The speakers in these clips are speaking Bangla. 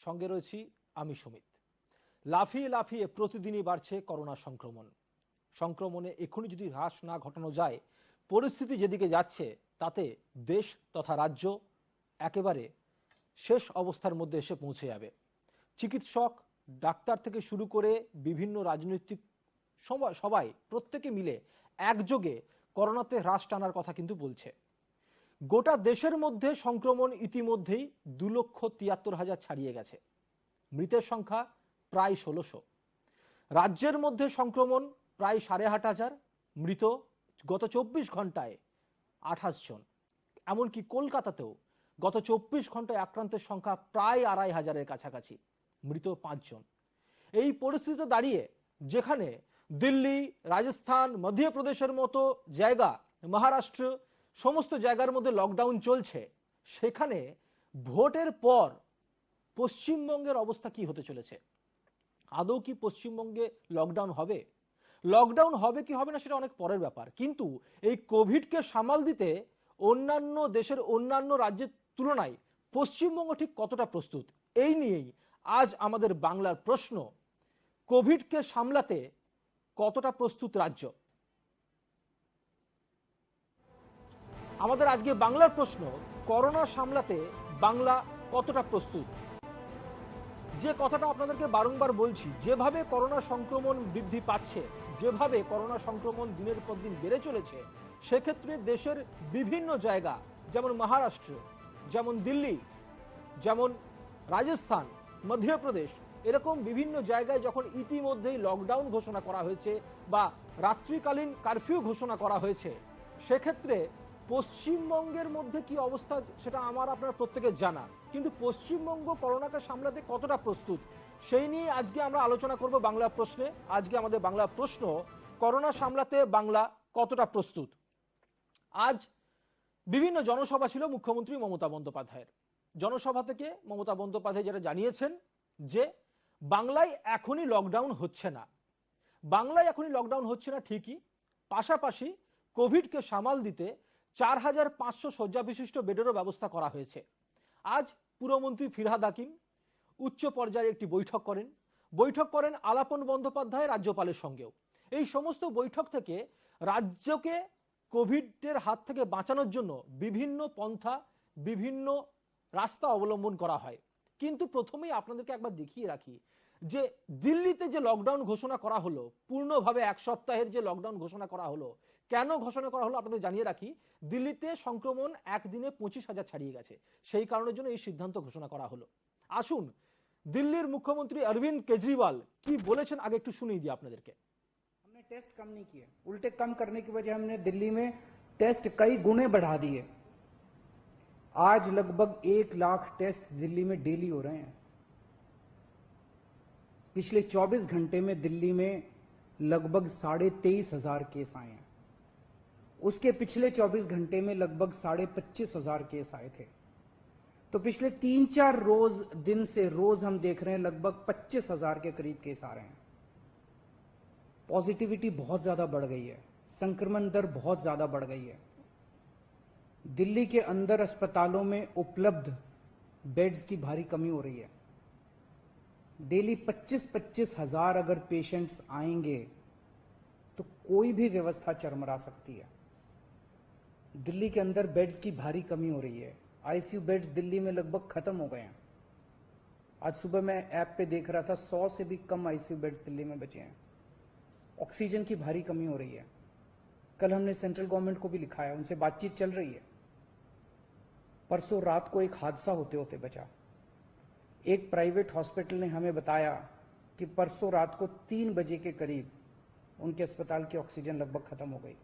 সঙ্গে রয়েছি আমি সুমিত। লাফিয়ে লাফিয়ে প্রতিদিনই বাড়ছে করোনা সংক্রমণে এখনই যদি হ্রাস না ঘটানো যায়, পরিস্থিতি যেদিকে যাচ্ছে তাতে দেশ তথা রাজ্য একেবারে শেষ অবস্থার মধ্যে এসে পৌঁছে যাবে। চিকিৎসক, ডাক্তার থেকে শুরু করে বিভিন্ন রাজনৈতিক সবাই প্রত্যেকে মিলে একযোগে করোনাতে হ্রাস টানার কথা কিন্তু বলছে। গোটা দেশের মধ্যে সংক্রমণ ইতিমধ্যেই 2,73,000 ছাড়িয়ে গেছে। মৃতের সংখ্যা প্রায় 1600। রাজ্যের মধ্যে সংক্রমণ প্রায় 8,500, মৃত গত 24 ঘন্টায় 28 জন। এমনকি কলকাতাতেও গত 24 ঘন্টায় আক্রান্তের সংখ্যা প্রায় 2,500-এর কাছাকাছি, মৃত 5 জন। এই পরিস্থিতিতে দাঁড়িয়ে যেখানে দিল্লি, রাজস্থান, মধ্যপ্রদেশের মতো জায়গা, মহারাষ্ট্র সমস্ত জায়গার মধ্যে লকডাউন চলছে, সেখানে ভোটের পর পশ্চিমবঙ্গের অবস্থা কি হতে চলেছে? আদৌ কি পশ্চিমবঙ্গে লকডাউন হবে? লকডাউন হবে কি হবে না সেটা অনেক পরের ব্যাপার, কিন্তু এই কোভিডকে সামাল দিতে অন্যান্য দেশের অন্যান্য রাজ্যের তুলনায় পশ্চিমবঙ্গ ঠিক কতটা প্রস্তুত, এই নিয়েই আজ আমাদের বাংলার প্রশ্ন। কোভিডকে সামলাতে কতটা প্রস্তুত রাজ্য? আমাদের আজকে বাংলার প্রশ্ন, করোনা সামলাতে বাংলা কতটা প্রস্তুত? যে কথাটা আপনাদেরকে বারংবার বলছি, যেভাবে করোনা সংক্রমণ বৃদ্ধি পাচ্ছে, যেভাবে করোনা সংক্রমণ দিনের পর দিন বেড়ে চলেছে, সেক্ষেত্রে দেশের বিভিন্ন জায়গা, যেমন মহারাষ্ট্র, যেমন দিল্লি, যেমন রাজস্থান, মধ্যপ্রদেশ, এরকম বিভিন্ন জায়গায় যখন ইতিমধ্যেই লকডাউন ঘোষণা করা হয়েছে বা রাত্রিকালীন কারফিউ ঘোষণা করা হয়েছে, সেক্ষেত্রে পশ্চিমবঙ্গের মধ্যে কি অবস্থা সেটা আমার আপনার প্রত্যেকের জানা, কিন্তু পশ্চিমবঙ্গ করোনাকে সামলাতে কতটা প্রস্তুত সেই নিয়ে আজকে আমরা আলোচনা করব বাংলা প্রশ্নে। আজকে আমাদের বাংলা প্রশ্ন, করোনা সামলাতে বাংলা কতটা প্রস্তুত। আজ বিভিন্ন জনসভা ছিল মুখ্যমন্ত্রী মমতা বন্দ্যোপাধ্যায়ের। জনসভা থেকে মমতা বন্দ্যোপাধ্যায় যেটা জানিয়েছেন যে বাংলায় এখনই লকডাউন হচ্ছে না। বাংলায় এখনই লকডাউন হচ্ছে না ঠিকই, পাশাপাশি কোভিডকে সামাল দিতে 4,500 শয্যা বিশিষ্ট বেডেরও ব্যবস্থা করা হয়েছে। আজ পুরমন্ত্রী ফিরহাদ হাকিম উচ্চ পর্যায়ে একটি বৈঠক করেন আলাপন বন্দ্যোপাধ্যায় রাজ্যপালের সঙ্গেও। এই সমস্ত বৈঠক থেকে রাজ্যকে কোভিডের হাত থেকে বাঁচানোর জন্য বিভিন্ন পন্থা, বিভিন্ন রাস্তা অবলম্বন করা হয়। কিন্তু প্রথমেই আপনাদেরকে একবার দেখিয়ে রাখি যে দিল্লিতে যে লকডাউন ঘোষণা করা হলো, পূর্ণভাবে 1 সপ্তাহের যে লকডাউন ঘোষণা করা হলো, কেন ঘোষণা করা হলো আপনাদের জানিয়ে রাখি। দিল্লিতে সংক্রমণ একদিনে 25,000 ছাড়িয়ে গেছে, সেই কারণের জন্য এই সিদ্ধান্ত ঘোষণা করা হলো। আসুন দিল্লির মুখ্যমন্ত্রী অরবিন্দ কেজরিওয়াল কি বলেছেন আগে একটু শুনিয়ে দিই আপনাদেরকে। हमने टेस्ट कम नहीं किए, उल्टे कम करने की वजह हमने दिल्ली में टेस्ट कई गुने बढ़ा दिए। आज लगभग 1 लाख टेस्ट दिल्ली में डेली हो रहे हैं। पिछले 24 घंटे में दिल्ली में लगभग 23,500 केस आए हैं। उसके पिछले 24 घंटे में लगभग 25,500 केस आए थे। तो पिछले 3-4 दिन से रोज हम देख रहे हैं लगभग 25,000 के करीब केस आ रहे हैं। पॉजिटिविटी बहुत ज्यादा बढ़ गई है, संक्रमण दर बहुत ज्यादा बढ़ गई है। दिल्ली के अंदर अस्पतालों में उपलब्ध बेड्स की भारी कमी हो रही है। डेली 25-25 हजार अगर पेशेंट्स आएंगे तो कोई भी व्यवस्था चरमरा सकती है। दिल्ली के अंदर बेड्स की भारी कमी हो रही है। आईसीयू बेड्स दिल्ली में लगभग खत्म हो गए हैं। आज सुबह मैं ऐप पे देख रहा था 100 से भी कम आईसीयू बेड्स दिल्ली में बचे हैं। ऑक्सीजन की भारी कमी हो रही है। कल हमने सेंट्रल गवर्नमेंट को भी लिखा है, उनसे बातचीत चल रही है। परसों रात को एक हादसा होते होते बचा। एक प्राइवेट हॉस्पिटल ने हमें बताया कि परसों रात को 3 बजे के करीब उनके अस्पताल की ऑक्सीजन लगभग खत्म हो गई।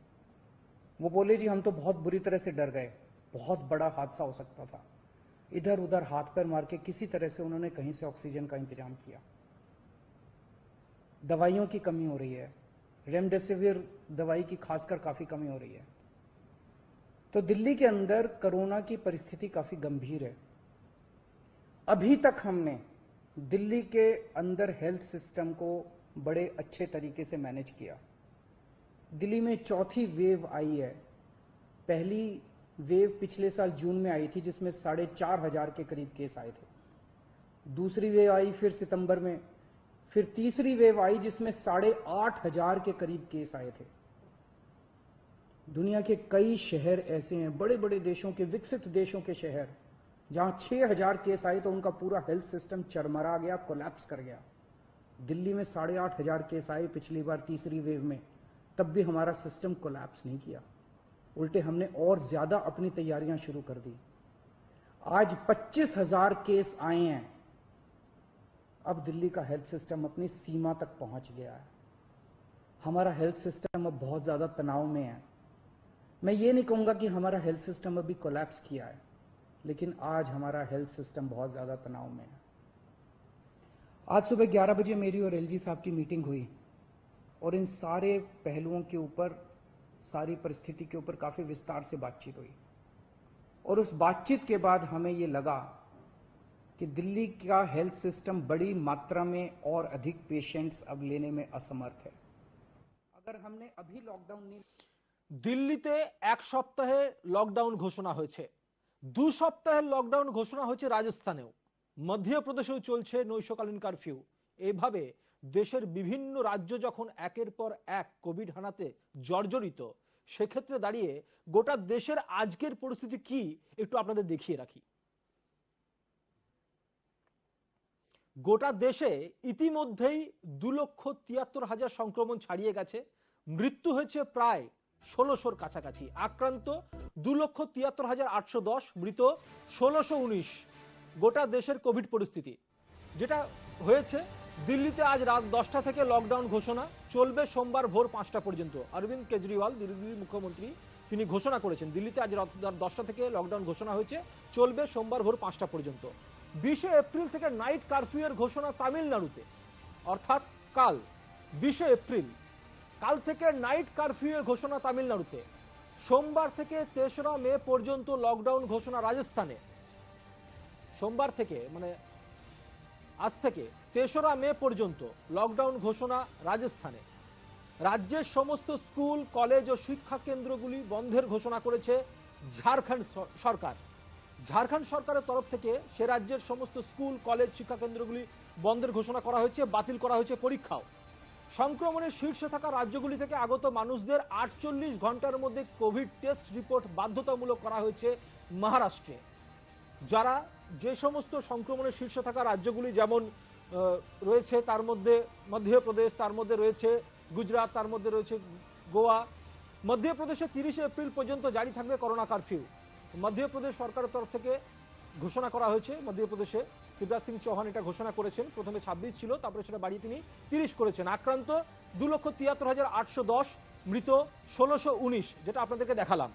वो बोले जी हम तो बहुत बुरी तरह से डर गए, बहुत बड़ा हादसा हो सकता था। इधर उधर हाथ पैर मार के किसी तरह से उन्होंने कहीं से ऑक्सीजन का इंतजाम किया। दवाइयों की कमी हो रही है, रेमडेसिविर दवाई की खासकर काफी कमी हो रही है। तो दिल्ली के अंदर कोरोना की परिस्थिति काफी गंभीर है। अभी तक हमने दिल्ली के अंदर हेल्थ सिस्टम को बड़े अच्छे तरीके से मैनेज किया। दिल्ली में चौथी वेव आई है। पहली वेव पिछले साल जून में आई थी जिसमें 4,500 के करीब केस आए थे। दूसरी वेव आई फिर सितंबर में, फिर तीसरी वेव आई जिसमें 8,500 के करीब केस आए थे। दुनिया के कई शहर ऐसे हैं, बड़े बड़े देशों के, विकसित देशों के शहर, जहां 6,000 केस आए तो उनका पूरा हेल्थ सिस्टम चरमरा गया, कोलैप्स कर गया। दिल्ली में 8,500 केस आए पिछली बार तीसरी वेव में, तब भी हमारा सिस्टम कोलैप्स नहीं किया, उल्टे हमने और ज्यादा अपनी तैयारियां शुरू कर दी। आज 25,000 केस आए हैं। अब दिल्ली का हेल्थ सिस्टम अपनी सीमा तक पहुंच गया है। हमारा हेल्थ सिस्टम अब बहुत ज्यादा तनाव में है। मैं ये नहीं कहूंगा कि हमारा हेल्थ सिस्टम अभी कोलैप्स किया है, लेकिन आज हमारा हेल्थ सिस्टम बहुत ज्यादा तनाव में है। आज सुबह 11 बजे मेरी और एलजी साहब की मीटिंग हुई और इन सारे पहलुओं के ऊपर, सारी परिस्थिति के ऊपर काफी विस्तार से बातचीत हुई। और उस बातचीत के बाद हमें ये लगा कि दिल्ली का हेल्थ सिस्टम बड़ी मात्रा में और अधिक पेशेंट्स अब लेने में असमर्थ है। अगर हमने अभी लॉकडाउन नहीं, দিল্লিতে এক সপ্তাহে লকডাউন ঘোষণা হয়েছে, 2 সপ্তাহের লকডাউন ঘোষণা হয়েছে রাজস্থানেও, মধ্যপ্রদেশেও চলছে নৈশকালীন কারফিউ। এভাবে দেশের বিভিন্ন রাজ্য যখন একের পর এক কোভিড হানাতে জর্জরিত, সেক্ষেত্রে দাঁড়িয়ে গোটা দেশের আজকের পরিস্থিতি কি একটু আপনাদের দেখিয়ে রাখি। গোটা দেশে ইতিমধ্যেই 2,73,000 সংক্রমণ ছাড়িয়ে গেছে, মৃত্যু হয়েছে প্রায় 1600-র কাছাকাছি, আক্রান্ত 2,73,810, মৃত 1,619। গোটা দেশের কোভিড পরিস্থিতি যেটা হয়েছে, দিল্লিতে আজ রাত 10টা থেকে লকডাউন ঘোষণা, চলবে সোমবার ভোর 5টা পর্যন্ত। অরবিন্দ কেজরিওয়াল, দিল্লির মুখ্যমন্ত্রী, তিনি ঘোষণা করেছেন দিল্লিতে আজ রাত 10টা থেকে লকডাউন ঘোষণা হয়েছে, চলবে সোমবার ভোর 5টা পর্যন্ত। 20 এপ্রিল থেকে নাইট কারফিউয়ের ঘোষণা তামিলনাড়ুতে, অর্থাৎ কাল 20 এপ্রিল, কাল থেকে নাইট কারফিউয়ের ঘোষণা তামিলনাড়ুতে। সোমবার থেকে 3রা মে পর্যন্ত লকডাউন ঘোষণা রাজস্থানে। সোমবার থেকে মানে আজ থেকে 3রা মে পর্যন্ত লকডাউন ঘোষণা রাজস্থানে। রাজ্যের সমস্ত স্কুল, কলেজ ও শিক্ষা কেন্দ্রগুলি বন্ধের ঘোষণা করেছে ঝাড়খণ্ড সরকার। ঝাড়খণ্ড সরকারের তরফ থেকে সে রাজ্যের সমস্ত স্কুল, কলেজ, শিক্ষা কেন্দ্রগুলি বন্ধের ঘোষণা করা হয়েছে, বাতিল করা হয়েছে পরীক্ষাও। সংক্রমণের শীর্ষে থাকা রাজ্যগুলি থেকে আগত মানুষদের 48 ঘন্টার মধ্যে কোভিড টেস্ট রিপোর্ট বাধ্যতামূলক করা হয়েছে মহারাষ্ট্রে। যারা যে সমস্ত সংক্রমণের শীর্ষে থাকা রাজ্যগুলি যেমন রয়েছে, তার মধ্যে মধ্যপ্রদেশ, তার মধ্যে রয়েছে গুজরাট, তার মধ্যে রয়েছে গোয়া। মধ্যপ্রদেশে 30 এপ্রিল পর্যন্ত জারি থাকবে করোনা কারফিউ। মধ্যপ্রদেশ সরকারের তরফ থেকে ঘোষণা করা হয়েছে। মধ্যপ্রদেশে শিবরাজ সিং চৌহান এটা ঘোষণা করেছেন, প্রথমে 26 ছিল, তারপরে সেটা বাড়িয়ে তিনি 30 করেছেন। আক্রান্ত 2,73,810, মৃত 1,619, যেটা আপনাদেরকে দেখালাম।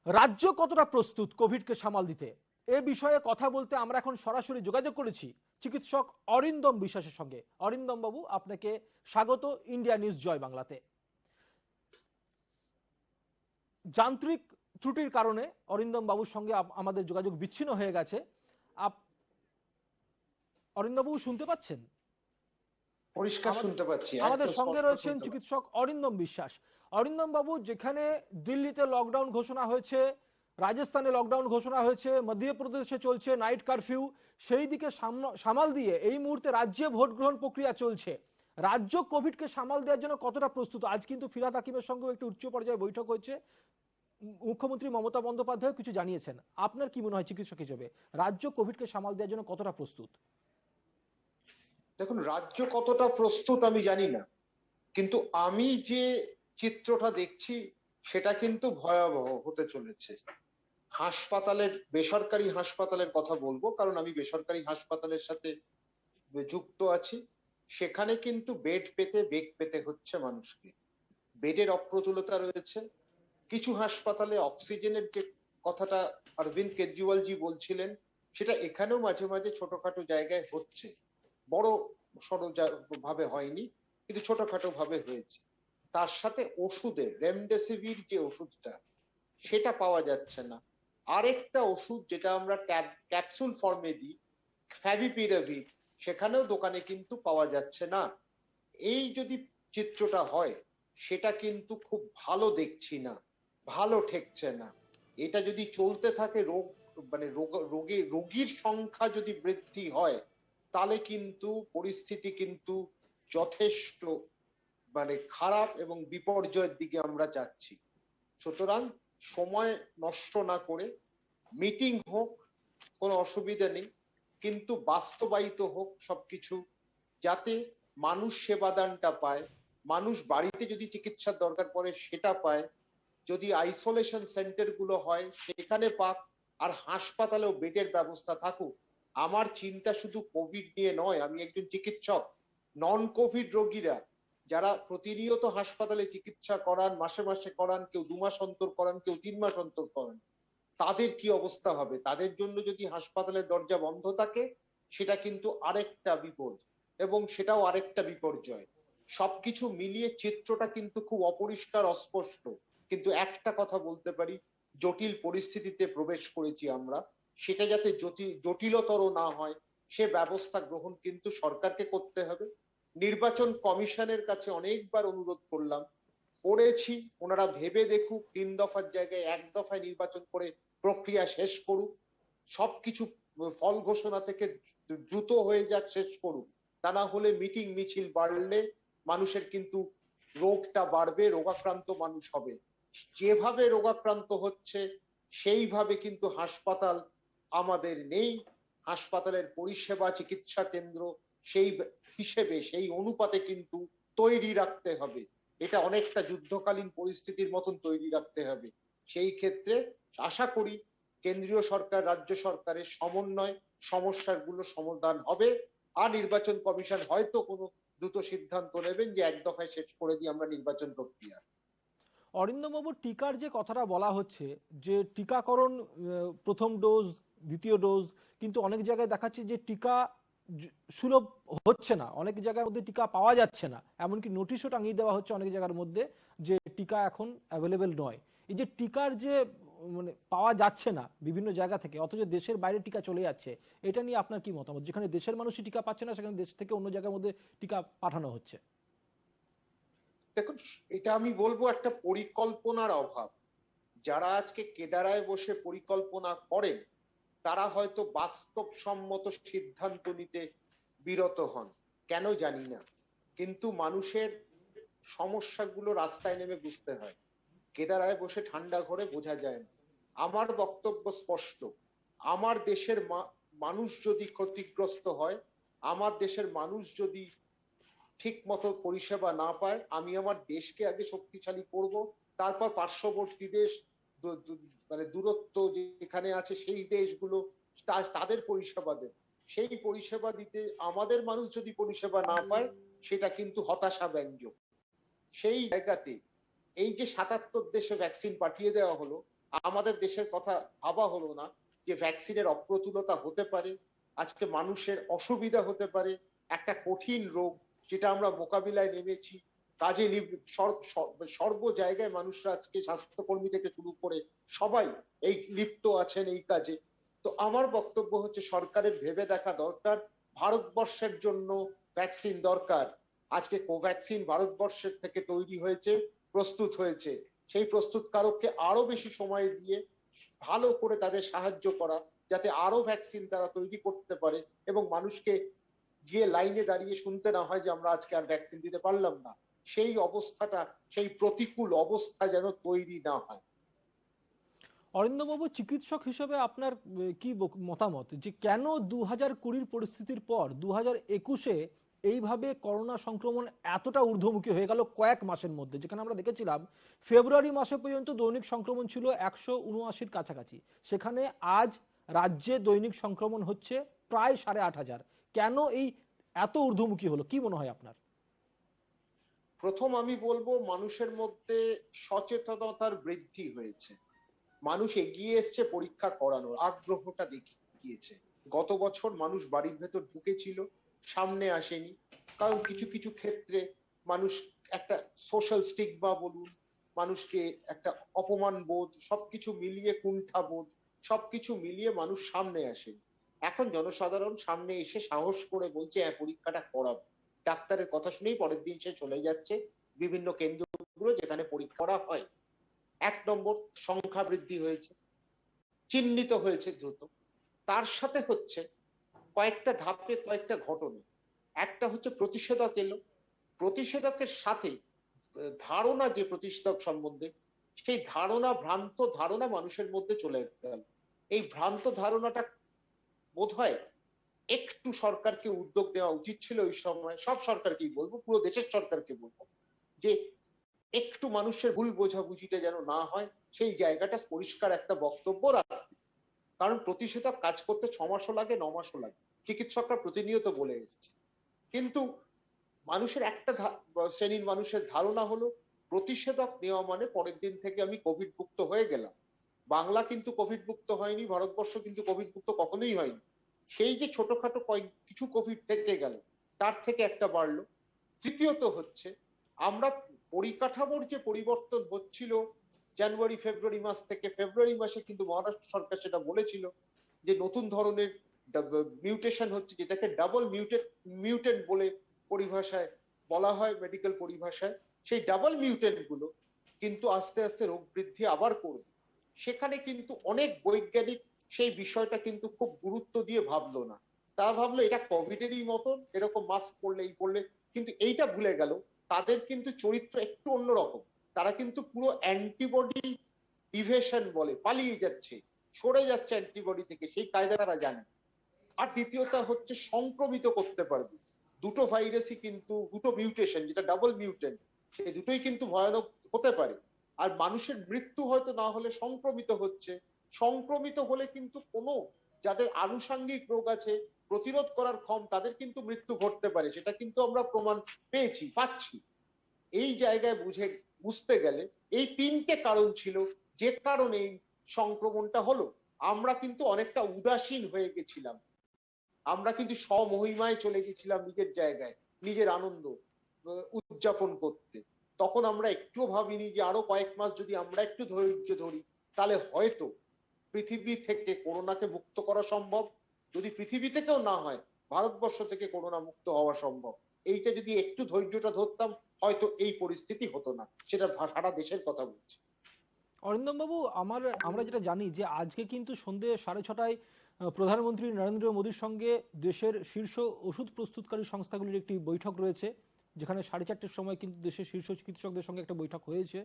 রাজ্য কতটা প্রস্তুত কোভিডকে সামাল দিতে, এ বিষয়ে কথা বলতে আমরা এখন সরাসরি যোগাযোগ করেছি চিকিৎসক অরিন্দম বিশ্বাসের সঙ্গে। অরিন্দম বাবু, আপনাকে স্বাগত ইন্ডিয়া নিউজ জয় বাংলাতে। যান্ত্রিক ত্রুটির কারণে অরিন্দম বাবুর সঙ্গে আমাদের যোগাযোগ বিচ্ছিন্ন হয়ে গেছে। অরিন্দম বাবু শুনতে পাচ্ছেন? পরিষ্কার শুনতে পাচ্ছি। আমাদের সঙ্গে রয়েছেন চিকিৎসক অরিন্দম বিশ্বাস। অরিন্দম বাবু, যেখানে দিল্লিতে লকডাউন ঘোষণা হয়েছে, রাজস্থানে লকডাউন ঘোষণা হয়েছে, মধ্যপ্রদেশে চলছে নাইট কারফিউ, সেই দিকে সামাল দিয়ে এই মুহূর্তে রাজ্যে ভোট গ্রহণ প্রক্রিয়া চলছে। রাজ্য কোভিডকে সামাল দেওয়ার জন্য কতটা প্রস্তুত? আজ কিন্তু ফিরহাদ হাকিমের সঙ্গে একটি উচ্চ পর্যায়ে বৈঠক হয়েছে, মুখ্যমন্ত্রী মমতা বন্দ্যোপাধ্যায় কিছু জানিয়েছেন। আপনার কি মনে হয় চিকিৎসক হিসেবে রাজ্য কোভিডকে সামাল দেওয়ার জন্য কতটা প্রস্তুত? দেখুন, রাজ্য কতটা প্রস্তুত আমি জানি না, কিন্তু আমি যে চিত্রটা দেখছি সেটা কিন্তু ভয়াবহ হতে চলেছে। হাসপাতালের, বেসরকারি হাসপাতালের কথা বলবো, কারণ আমি বেসরকারি হাসপাতালের সাথে যুক্ত আছি। সেখানে কিন্তু বেড পেতে বেগ পেতে হচ্ছে মানুষকে। বেডের অপ্রতুলতা রয়েছে। কিছু হাসপাতালে অক্সিজেনের যে কথাটা অরবিন্দ কেজরিওয়াল জি বলছিলেন, সেটা এখানেও মাঝে মাঝে ছোটখাটো জায়গায় হচ্ছে, বড় সড় ভাবে হয়নি, কিন্তু ছোটখাটো ভাবে হয়েছে। তার সাথে ওষুধের, রেমডেসিভির যে ওষুধটা, সেটা পাওয়া যাচ্ছে না। আরেকটা ওষুধ যেটা আমরা ক্যাপসুল ফর্মে দিই, ফ্যাভিপিরাভির, সেখানেও দোকানে কিন্তু পাওয়া যাচ্ছে না। এই যদি চিত্রটা হয়, সেটা কিন্তু খুব ভালো দেখছি না, ভালো ঠেকছে না। এটা যদি চলতে থাকে, রোগ মানে রোগীর সংখ্যা যদি বৃদ্ধি হয় তাহলে কিন্তু পরিস্থিতি কিন্তু যথেষ্ট মানে খারাপ এবং বিপর্যয়ের দিকে আমরা যাচ্ছি। সুতরাং সময় নষ্ট না করে মিটিং হোক, কোনো অসুবিধা নেই, কিন্তু বাস্তবায়িত হোক সবকিছু, যাতে মানুষ সেবাদানটা পায়, মানুষ বাড়িতে যদি চিকিৎসার দরকার পড়ে সেটা পায়, যদি আইসোলেশন সেন্টার গুলো হয় সেখানে পাক, আর হাসপাতালেও বেডের ব্যবস্থা থাকুক। আমার চিন্তা শুধু কোভিড নিয়ে নয়, আমি একজন চিকিৎসক। নন কোভিড রোগীরা যারা প্রতিনিয়ত হাসপাতালে চিকিৎসা করান, মাসে মাসে করান, কেউ 2 মাস অন্তর করান, কেউ 3 মাস অন্তর করান, তাদের কি অবস্থা হবে? তাদের জন্য যদি হাসপাতালের দরজা বন্ধ থাকে সেটা কিন্তু আরেকটা বিপদ, এবং সেটাও আরেকটা বিপর্যয়। সবকিছু মিলিয়ে চিত্রটা কিন্তু খুব অপরিষ্কার, অস্পষ্ট। কিন্তু একটা কথা বলতে পারি, জটিল পরিস্থিতিতে প্রবেশ করেছি আমরা, সেটা যাতে জটিলতর না হয় সে ব্যবস্থা গ্রহণ কিন্তু সরকারকে করতে হবে। নির্বাচন কমিশনের কাছে অনেকবার অনুরোধ করলাম, করেছি, ওনারা ভেবে দেখুক, 3 দফার জায়গায় 1 দফায় নির্বাচন করে প্রক্রিয়া শেষ করুক, সবকিছু ফল ঘোষণা থেকে দ্রুত হয়ে যাক, শেষ করুক। তা না হলে মিটিং মিছিল বাড়লে মানুষের কিন্তু রোগটা বাড়বে, রোগাক্রান্ত মানুষ হবে। যেভাবে রোগাক্রান্ত হচ্ছে সেইভাবে কিন্তু হাসপাতাল আমাদের নেই, হাসপাতালের পরিষেবা, চিকিৎসা কেন্দ্র সেই হিসেবে, সেই অনুপাতে কিন্তু তৈরি রাখতে হবে। এটা অনেকটা যুদ্ধকালীন পরিস্থিতির মতন তৈরি রাখতে হবে। সেই ক্ষেত্রে আশা করি কেন্দ্রীয় সরকার, রাজ্য সরকারের সমন্বয় সমস্যাগুলো সমাধান হবে, আর নির্বাচন কমিশন হয়তো কোনো দ্রুত সিদ্ধান্ত নেবেন যে 1 দফায় শেষ করে দিয়ে আমরা নির্বাচন প্রক্রিয়া। অরিন্দমবাবু, টিকার যে কথাটা বলা হচ্ছে, যে টিকাকরণ প্রথম ডোজ, দ্বিতীয় ডোজ, কিন্তু অনেক জায়গায় দেখাচ্ছে যে টিকা সুলভ হচ্ছে না, অনেক জায়গার মধ্যে টিকা পাওয়া যাচ্ছে না, এমনকি নোটিশও টাঙিয়ে দেওয়া হচ্ছে অনেক জায়গার মধ্যে যে টিকা এখন অ্যাভেলেবেল নয়। এই যে টিকার যে মানে পাওয়া যাচ্ছে না বিভিন্ন জায়গা থেকে, অথচ দেশের বাইরে টিকা চলে যাচ্ছে, এটা নিয়ে আপনার কি মতামত? যেখানে দেশের মানুষই টিকা পাচ্ছে না, সেখানে দেশ থেকে অন্য জায়গার মধ্যে টিকা পাঠানো হচ্ছে। দেখুন, এটা আমি বলবো একটা পরিকল্পনার অভাব। যারা আজকে কেদারায় বসে পরিকল্পনা করেন তারা হয়তো বাস্তবসম্মত সিদ্ধান্ত নিতে বিরত হন, কেন জানি না, কিন্তু মানুষের সমস্যাগুলো রাস্তায় নেমে বুঝতে হয়, কেদারায় বসে ঠান্ডা ঘরে বোঝা যায় না। আমার বক্তব্য স্পষ্ট, আমার দেশের মানুষ যদি ক্ষতিগ্রস্ত হয়, আমার দেশের মানুষ যদি ঠিক মতো পরিষেবা না পায়, আমি আমার দেশকে আগে শক্তিশালী করব, তারপর পার্শ্ববর্তী দেশ, মানে দূরত্ব যেখানে আছে সেই দেশগুলো তাদের পরিষেবা দেব। সেই পরিষেবা দিতে আমাদের মানুষ যদি পরিষেবা না পায় সেটা কিন্তু হতাশা ব্যঞ্জক। সেই জায়গাতে এই যে 77 দেশে ভ্যাকসিন পাঠিয়ে দেওয়া হলো, আমাদের দেশের কথা ভাবা হলো না যে ভ্যাকসিনের অপ্রতুলতা হতে পারে, আজকে মানুষের অসুবিধা হতে পারে, একটা কঠিন রোগ যেটা আমরা মোকাবিলায় নেমেছি, কাজে সর্ব জায়গায় মানুষরা আজকে স্বাস্থ্যকর্মী থেকে শুরু করে সবাই এই লিপ্ত আছেন এই কাজে। তো আমার বক্তব্য হচ্ছে সরকারের ভেবে দেখা দরকার, ভারতবর্ষের জন্য ভ্যাকসিন দরকার। আজকে কোভ্যাক্সিন ভারতবর্ষের থেকে তৈরি হয়েছে, প্রস্তুত হয়েছে, সেই প্রস্তুতকারককে আরো বেশি সময় দিয়ে ভালো করে তাদের সাহায্য করা, যাতে আরো ভ্যাকসিন তারা তৈরি করতে পারে এবং মানুষকে গিয়ে লাইনে দাঁড়িয়ে শুনতে না হয় যে আমরা আজকে আর ভ্যাকসিন দিতে পারলাম না। সেই অবস্থাটা, সেই প্রতিকূল অবস্থা যেন তৈরি না হয়। অরিন্দমবাবু, চিকিৎসক হিসেবে আপনার কি মতামত যে কেন 2020 পরিস্থিতির পর 2021-এ এইভাবে করোনা সংক্রমণ এতটা ঊর্ধ্বমুখী হয়ে গেল কয়েক মাসের মধ্যে? যেখানে আমরা দেখেছিলাম ফেব্রুয়ারি মাসে পর্যন্ত দৈনিক সংক্রমণ ছিল 179-র কাছাকাছি, সেখানে আজ রাজ্যে দৈনিক সংক্রমণ হচ্ছে প্রায় 8,500। কেন এই এত ঊর্ধ্বমুখী হলো, কি মনে হয় আপনার? প্রথম আমি বলবো মানুষের মধ্যে সচেতনতার বৃদ্ধি হয়েছে, মানুষ এগিয়ে এসছে পরীক্ষা করানোর, আগ্রহটা দেখিয়েছে। গত বছর মানুষ বাড়ির ভেতর ঢুকেছিল, সামনে আসেনি, কারণ কিছু কিছু ক্ষেত্রে মানুষ একটা সোশ্যাল স্টিগমা বলুন, মানুষকে একটা অপমান বোধ, সবকিছু মিলিয়ে কুণ্ঠা বোধ, সবকিছু মিলিয়ে মানুষ সামনে আসেনি। এখন জনসাধারণ সামনে এসে সাহস করে বলছে হ্যাঁ পরীক্ষাটা করাবো। ডাক্তারের কথা শুনেই পরের দিন সে চলে যাচ্ছে বিভিন্ন কেন্দ্রগুলো যেখানে পরীক্ষা করা হয়। 1 নম্বর, সংখ্যা বৃদ্ধি হয়েছে। চিহ্নিত হয়েছে দ্রুত। তার সাথে হচ্ছে কয়েকটা ধাপে কয়েকটা ঘটনা। একটা হচ্ছে প্রতিষেধক এলো, প্রতিষেধকের সাথে ধারণা যে প্রতিষেধক সম্বন্ধে, সেই ধারণা, ভ্রান্ত ধারণা মানুষের মধ্যে চলে গেল। এই ভ্রান্ত ধারণাটা বোধহয় একটু সরকারকে উদ্যোগ নেওয়া উচিত ছিল ওই সময়। সব সরকারকেই বলবো, পুরো দেশের সরকারকে বলবো, যে একটু মানুষের ভুল বোঝাবুঝিটা যেন না হয়, সেই জায়গাটা পরিষ্কার একটা বক্তব্য রাখবে। কারণ প্রতিষেধক কাজ করতে 6 মাসও লাগে, 9 মাসও লাগে, চিকিৎসকরা প্রতিনিয়ত বলে এসেছে। কিন্তু মানুষের একটা শ্রেণীর মানুষের ধারণা হলো প্রতিষেধক নেওয়া মানে পরের দিন থেকে আমি কোভিড মুক্ত হয়ে গেলাম। বাংলা কিন্তু কোভিড মুক্ত হয়নি, ভারতবর্ষ কিন্তু কোভিড মুক্ত কখনোই হয়নি। সেই যে ছোটখাটো কিছু কোভিড থেকে গেল, তার থেকে একটা বাড়লো। তৃতীয়ত হচ্ছে আমরা পরিকাঠামোর যে পরিবর্তন হচ্ছিল জানুয়ারি ফেব্রুয়ারি মাস থেকে, ফেব্রুয়ারি মাসে কিন্তু মহারাষ্ট্র সরকার সেটা বলেছিল যে নতুন ধরনের মিউটেশন হচ্ছে, যেটাকে ডাবল মিউটেন্ট বলে পরিভাষায় বলা হয়, মেডিকেল পরিভাষায়। সেই ডাবল মিউটেন্ট গুলো কিন্তু আস্তে আস্তে রোগ বৃদ্ধি আবার করবে। সেখানে কিন্তু অনেক বৈজ্ঞানিক সেই বিষয়টা কিন্তু খুব গুরুত্ব দিয়ে ভাবলো না। তারা ভাবলো এটা কোভিডেরই মতন, এরকম মাস্ক পরলে, কিন্তু এইটা ভুলে গেল তাদের কিন্তু চরিত্র একটু অন্যরকম। তারা কিন্তু পুরো অ্যান্টিবডি ইভেশন বলে, পালিয়ে যাচ্ছে, সরে যাচ্ছে অ্যান্টিবডি থেকে, সেই কায়দা তারা জানে। আর দ্বিতীয়টা হচ্ছে সংক্রমিত করতে পারবে। দুটো ভাইরাসই কিন্তু, দুটো মিউটেশন যেটা ডাবল মিউটেন্ট, সেই দুটোই কিন্তু ভয়ানক হতে পারে। আর মানুষের মৃত্যু হয়তো না হলে সংক্রমিত হচ্ছে। সংক্রমিত হলে কিন্তু কোনো যাদের আনুষঙ্গিক রোগ আছে, প্রতিরোধ করার ক্ষম, তাদের কিন্তু মৃত্যু ঘটতে পারে। সেটা কিন্তু আমরা প্রমাণ পাচ্ছি। এই জায়গায় বুঝতে গেলে এই তিনটে কারণ ছিল যে কারণে এই সংক্রমণটা হলো। আমরা কিন্তু অনেকটা উদাসীন হয়ে গেছিলাম, আমরা কিন্তু স্বমহিমায় চলে গেছিলাম নিজের জায়গায়, নিজের আনন্দ উদযাপন করতে। তখন আমরা একটুও ভাবিনি যে আরো কয়েক মাস যদি আমরা একটু ধৈর্য ধরি, তাহলে হয়তো পৃথিবী থেকে করোনাকে মুক্ত করা সম্ভব। যদি পৃথিবী থেকেও না হয়, ভারতবর্ষ থেকে করোনা মুক্ত হওয়া সম্ভব। এইটা যদি একটু ধৈর্যটা ধরতাম, হয়তো এই পরিস্থিতি হতো না। সেটা সারা দেশের কথা বলছি। অরিন্দম বাবু, আমরা যেটা জানি যে আজকে কিন্তু সন্ধ্যে 6:30টায় প্রধানমন্ত্রী নরেন্দ্র মোদীর সঙ্গে দেশের শীর্ষ ওষুধ প্রস্তুতকারী সংস্থাগুলির একটি বৈঠক রয়েছে, যেখানে 4:30টার সময় কিন্তু দেশের শীর্ষ চিকিৎসকদের সঙ্গে একটা বৈঠক হয়েছে।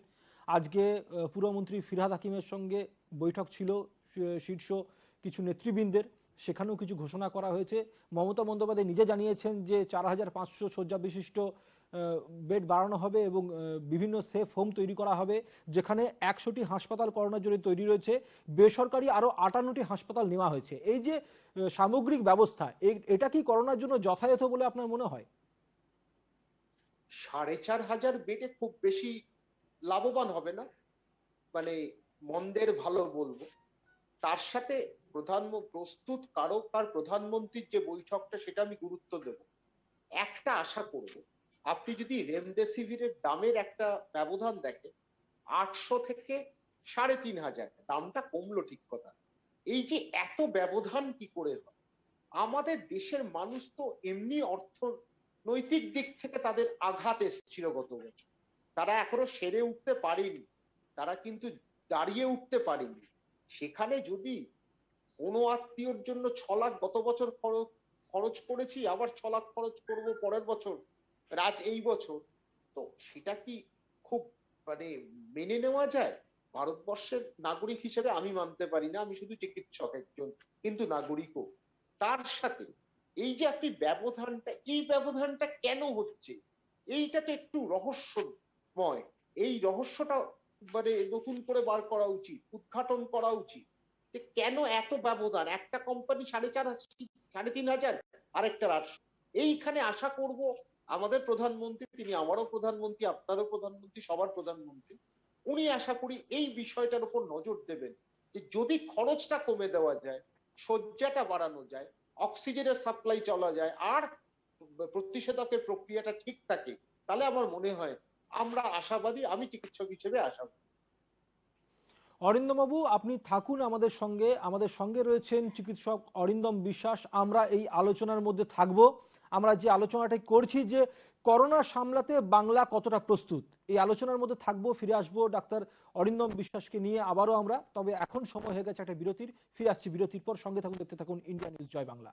আজকে পুরমন্ত্রী ফিরহাদ হাকিমের সঙ্গে বৈঠক ছিল শীর্ষ কিছু নেতৃবৃন্দের, সেখানেও কিছু ঘোষণা করা হয়েছে। মমতা বন্দ্যোপাধ্যায় নিজে জানিয়েছেন যে 4,500 শয্যা বিশিষ্ট বেড বাড়ানো হবে এবং বিভিন্ন সেফ হোম তৈরি করা হবে, যেখানে 100টি হাসপাতাল করোনার জন্য তৈরি রয়েছে, বেসরকারি আরো 58টি হাসপাতাল নেওয়া হয়েছে। এই যে সামগ্রিক ব্যবস্থা, এটা কি করোনার জন্য যথাযথ বলে আপনার মনে হয়? 4,500 বেডে খুব বেশি লাভবান হবে না, মানে মন্দের ভালো বলবো। তার সাথে প্রস্তুত কারক আর প্রধানমন্ত্রীর যে বৈঠকটা, সেটা আমি গুরুত্ব দেব। একটা আশা করব, আপনি যদি রেমডেসিভিরের দামের একটা ব্যবধান দেখেন, 800 থেকে 3,500, দামটা কমলো ঠিক কথা। এই যে এত ব্যবধান কি করে হয়? আমাদের দেশের মানুষ তো এমনি অর্থনৈতিক দিক থেকে তাদের আঘাত এসেছিল গত বছর, তারা এখনো সেরে উঠতে পারেনি, তারা কিন্তু দাঁড়িয়ে উঠতে পারেনি। সেখানে যদি কোনো আত্মীয়র জন্য 6 লাখ গত বছর খরচ করেছি, আবার 6 লাখ খরচ করব পরের বছর, এই বছর, তো সেটা কি খুব মানে মেনে নেওয়া যায়? ভারতবর্ষের নাগরিক হিসেবে আমি মানতে পারি না, আমি শুধু চিকিৎসক একজন, কিন্তু নাগরিকও। তার সাথে এই যে আপনি এই ব্যবধানটা কেন হচ্ছে, এইটা তো একটু রহস্যময়। এই রহস্যটা নতুন করে বার করা উচিত, উদ্ঘাটন করা উচিত, যে কেন এত ব্যবধান। একটা কোম্পানি 3,500, আরেকটা 800। এইখানে আশা করব আমাদের প্রধানমন্ত্রী, তিনি আমারও প্রধানমন্ত্রী, আপনারও প্রধানমন্ত্রী, সবার প্রধানমন্ত্রী, উনি আশা করি এই বিষয়টার উপর নজর দেবেন, যে যদি খরচটা কমে দেওয়া যায়, শয্যাটা বাড়ানো যায়, অক্সিজেনের সাপ্লাই চলা যায়, আর প্রতিষেধকের প্রক্রিয়াটা ঠিক থাকে, তাহলে আমার মনে হয় আমরা আশাবাদী, আমি চিকিৎসক হিসেবে আশাবাদী। অরিন্দমবাবু, আপনি থাকুন আমাদের সঙ্গে রয়েছেন চিকিৎসক অরিন্দম বিশ্বাস। আমরা এই আলোচনার মধ্যে থাকব। আমরা যে আলোচনাটা করছি যে করোনা সামলাতে বাংলা কতটা প্রস্তুত, এই আলোচনার মধ্যে থাকবো। ফিরে আসবো ডাক্তার অরিন্দম বিশ্বাসকে নিয়ে আবারও আমরা। তবে এখন সময় হয়ে গেছে একটা বিরতির। ফিরে আসছি বিরতির পর। সঙ্গে থাকুন, দেখতে থাকুন ইন্ডিয়া নিউজ জয় বাংলা।